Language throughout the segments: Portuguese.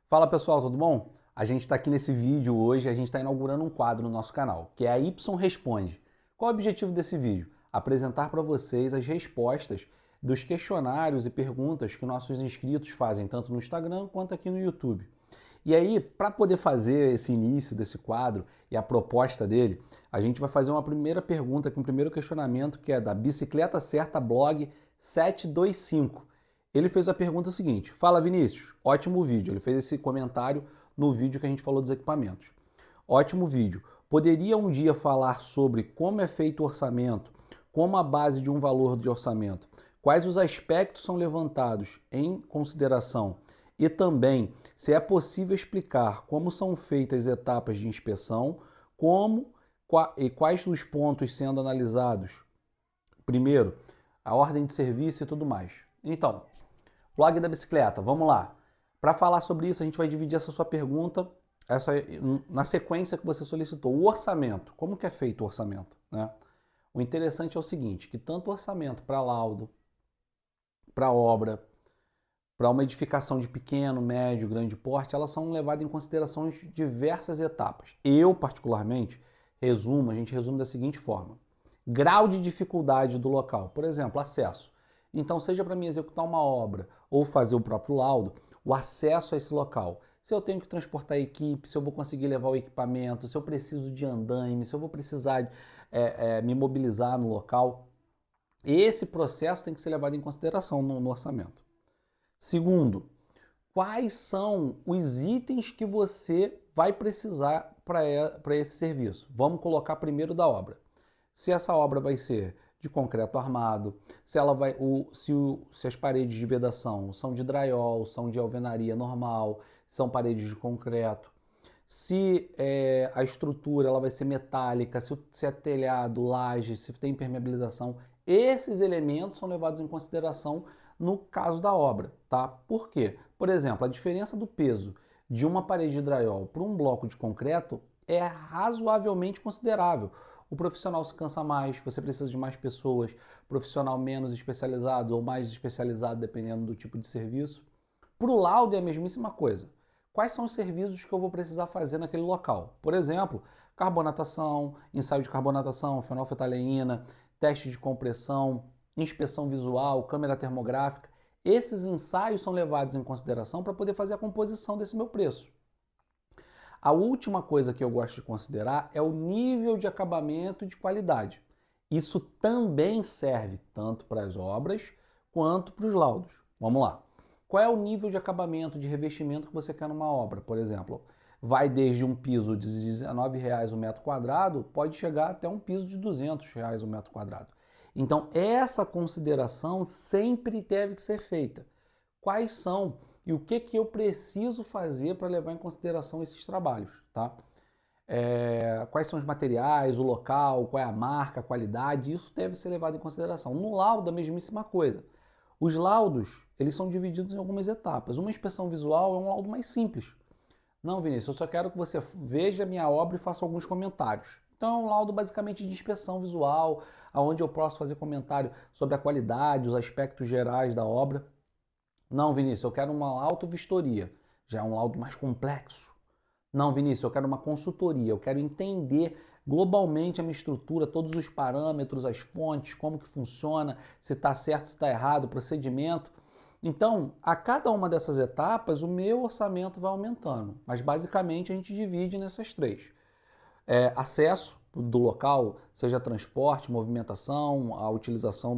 Fala pessoal, tudo bom? A gente está aqui nesse vídeo hoje, a gente está inaugurando um quadro no nosso canal, que é a Y Responde. Qual é o objetivo desse vídeo? Apresentar para vocês as respostas dos questionários e perguntas que nossos inscritos fazem, tanto no Instagram quanto aqui no YouTube. E aí, para poder fazer esse início desse quadro e a proposta dele, a gente vai fazer uma primeira pergunta, aqui, um primeiro questionamento, que é da Bicicleta Certa Blog 725. Ele fez a pergunta seguinte: Fala Vinícius, ótimo vídeo. Ele fez esse comentário no vídeo que a gente falou dos equipamentos. Ótimo vídeo. Poderia um dia falar sobre como é feito o orçamento, como a base de um valor de orçamento, quais os aspectos são levantados em consideração e também se é possível explicar como são feitas as etapas de inspeção, como e quais os pontos sendo analisados. Primeiro, a ordem de serviço e tudo mais. Então, blog da bicicleta, vamos lá. Para falar sobre isso, a gente vai dividir essa sua pergunta na sequência que você solicitou. O orçamento, como que é feito o orçamento? Né? O interessante é o seguinte, que tanto o orçamento para laudo, para obra, para uma edificação de pequeno, médio, grande porte, elas são levadas em consideração diversas etapas. Eu, particularmente, a gente resume da seguinte forma. Grau de dificuldade do local, por exemplo, acesso. Então, seja para mim executar uma obra ou fazer o próprio laudo, o acesso a esse local. Se eu tenho que transportar a equipe, se eu vou conseguir levar o equipamento, se eu preciso de andaime, se eu vou precisar me mobilizar no local. Esse processo tem que ser levado em consideração no orçamento. Segundo, quais são os itens que você vai precisar para esse serviço? Vamos colocar primeiro da obra. Se essa obra vai ser de concreto armado, se as paredes de vedação são de drywall, são de alvenaria normal, são paredes de concreto, se a estrutura ela vai ser metálica, se é telhado, laje, se tem impermeabilização, esses elementos são levados em consideração no caso da obra, tá? Por quê? Por exemplo, a diferença do peso de uma parede de drywall para um bloco de concreto é razoavelmente considerável. O profissional se cansa mais, você precisa de mais pessoas, profissional menos especializado ou mais especializado, dependendo do tipo de serviço. Para o laudo é a mesmíssima coisa. Quais são os serviços que eu vou precisar fazer naquele local? Por exemplo, carbonatação, ensaio de carbonatação, fenolfetaleína, teste de compressão, inspeção visual, câmera termográfica. Esses ensaios são levados em consideração para poder fazer a composição desse meu preço. A última coisa que eu gosto de considerar é o nível de acabamento e de qualidade. Isso também serve tanto para as obras quanto para os laudos. Vamos lá. Qual é o nível de acabamento, de revestimento que você quer numa obra, por exemplo? Vai desde um piso de R$19 o metro quadrado, pode chegar até um piso de R$200 o metro quadrado. Então, essa consideração sempre deve ser feita. Quais são e o que eu preciso fazer para levar em consideração esses trabalhos, tá? Quais são os materiais, o local, qual é a marca, a qualidade, isso deve ser levado em consideração. No laudo, a mesmíssima coisa. Os laudos, eles são divididos em algumas etapas. Uma inspeção visual é um laudo mais simples. Não, Vinícius, eu só quero que você veja a minha obra e faça alguns comentários. Então, é um laudo basicamente de inspeção visual, onde eu posso fazer comentário sobre a qualidade, os aspectos gerais da obra. Não, Vinícius, eu quero uma autovistoria. Já é um laudo mais complexo. Não, Vinícius, eu quero uma consultoria. Eu quero entender globalmente a minha estrutura, todos os parâmetros, as fontes, como que funciona, se está certo, se está errado, o procedimento. Então, a cada uma dessas etapas, o meu orçamento vai aumentando. Mas basicamente a gente divide nessas três. Acesso do local, seja transporte, movimentação, a utilização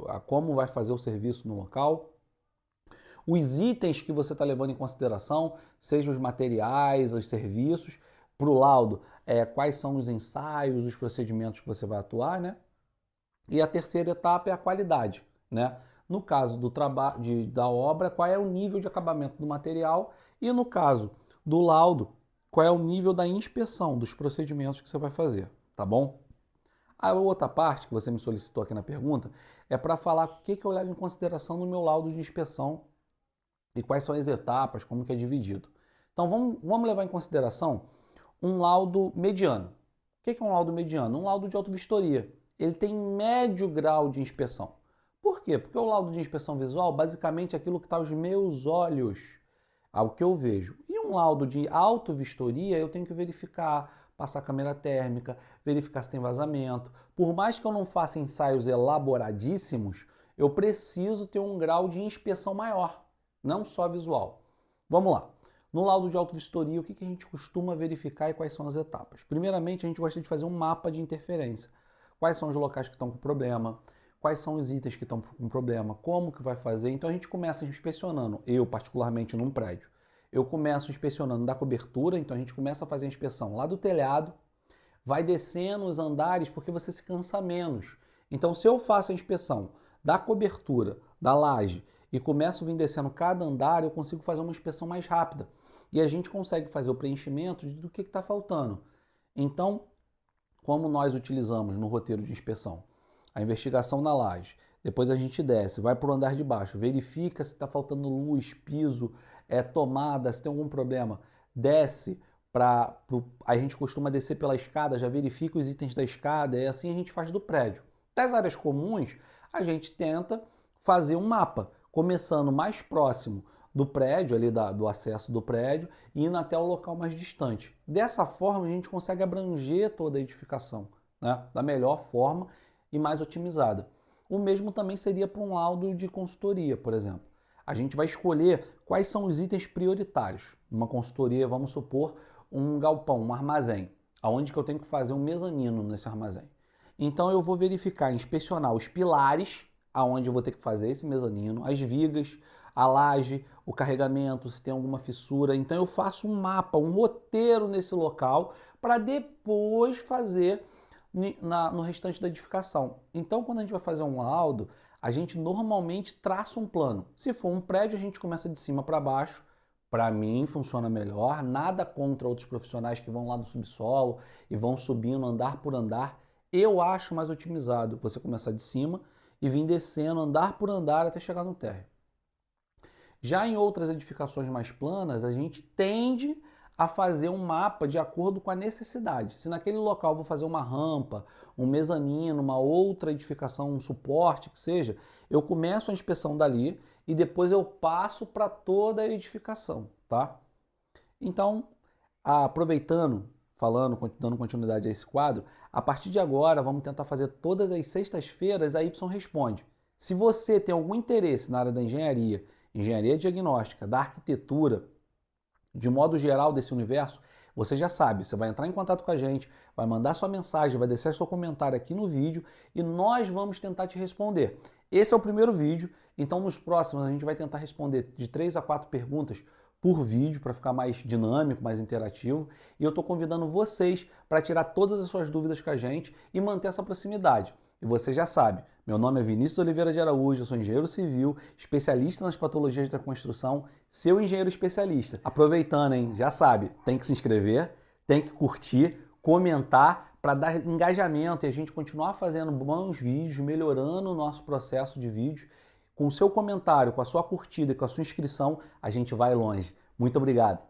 a como vai fazer o serviço no local, os itens que você está levando em consideração, sejam os materiais, os serviços, para o laudo, quais são os ensaios, os procedimentos que você vai atuar, né? E a terceira etapa é a qualidade, né? No caso do trabalho da obra, qual é o nível de acabamento do material e no caso do laudo, qual é o nível da inspeção dos procedimentos que você vai fazer, tá bom? A outra parte que você me solicitou aqui na pergunta é para falar o que eu levo em consideração no meu laudo de inspeção e quais são as etapas, como que é dividido. Então vamos levar em consideração um laudo mediano. O que é um laudo mediano? Um laudo de autovistoria. Ele tem médio grau de inspeção. Por quê? Porque o laudo de inspeção visual, basicamente, é aquilo que está aos meus olhos. Ao que eu vejo. E um laudo de auto-vistoria, eu tenho que verificar, passar câmera térmica, verificar se tem vazamento. Por mais que eu não faça ensaios elaboradíssimos, eu preciso ter um grau de inspeção maior, não só visual. Vamos lá. No laudo de auto-vistoria, o que a gente costuma verificar e quais são as etapas? Primeiramente, a gente gosta de fazer um mapa de interferência. Quais são os locais que estão com problema, quais são os itens que estão com problema, como que vai fazer. Então a gente começa inspecionando, eu particularmente num prédio, eu começo inspecionando da cobertura, então a gente começa a fazer a inspeção lá do telhado, vai descendo os andares porque você se cansa menos. Então se eu faço a inspeção da cobertura, da laje, e começo a vir descendo cada andar, eu consigo fazer uma inspeção mais rápida. E a gente consegue fazer o preenchimento do que está faltando. Então, como nós utilizamos no roteiro de inspeção a investigação na laje, depois a gente desce, vai para o andar de baixo, verifica se está faltando luz, piso, tomada, se tem algum problema, desce a gente costuma descer pela escada, já verifica os itens da escada, e assim a gente faz do prédio. Das áreas comuns, a gente tenta fazer um mapa, começando mais próximo do prédio, ali do acesso do prédio, e indo até o local mais distante. Dessa forma, a gente consegue abranger toda a edificação, né, da melhor forma e mais otimizada. O mesmo também seria para um laudo de consultoria, por exemplo. A gente vai escolher quais são os itens prioritários. Numa consultoria, vamos supor, um galpão, um armazém, aonde que eu tenho que fazer um mezanino nesse armazém. Então eu vou verificar, inspecionar os pilares, aonde eu vou ter que fazer esse mezanino, as vigas, a laje, o carregamento, se tem alguma fissura. Então eu faço um mapa, um roteiro nesse local para depois fazer no restante da edificação. Então quando a gente vai fazer um laudo, a gente normalmente traça um plano. Se for um prédio, a gente começa de cima para baixo. Para mim funciona melhor, nada contra outros profissionais que vão lá no subsolo e vão subindo andar por andar. Eu acho mais otimizado você começar de cima e vir descendo andar por andar até chegar no térreo. Já em outras edificações mais planas, a gente tende a fazer um mapa de acordo com a necessidade. Se naquele local eu vou fazer uma rampa, um mezanino, uma outra edificação, um suporte, que seja, eu começo a inspeção dali e depois eu passo para toda a edificação, tá? Então, aproveitando, dando continuidade a esse quadro, a partir de agora vamos tentar fazer todas as sextas-feiras a Y Responde. Se você tem algum interesse na área da engenharia, engenharia diagnóstica, da arquitetura, de modo geral desse universo, você já sabe, você vai entrar em contato com a gente, vai mandar sua mensagem, vai deixar seu comentário aqui no vídeo e nós vamos tentar te responder. Esse é o primeiro vídeo, então nos próximos a gente vai tentar responder de 3 a 4 perguntas por vídeo para ficar mais dinâmico, mais interativo. E eu estou convidando vocês para tirar todas as suas dúvidas com a gente e manter essa proximidade. E você já sabe, meu nome é Vinícius Oliveira de Araújo, eu sou engenheiro civil, especialista nas patologias da construção, seu engenheiro especialista. Aproveitando, hein, já sabe, tem que se inscrever, tem que curtir, comentar para dar engajamento e a gente continuar fazendo bons vídeos, melhorando o nosso processo de vídeo. Com o seu comentário, com a sua curtida e com a sua inscrição, a gente vai longe. Muito obrigado!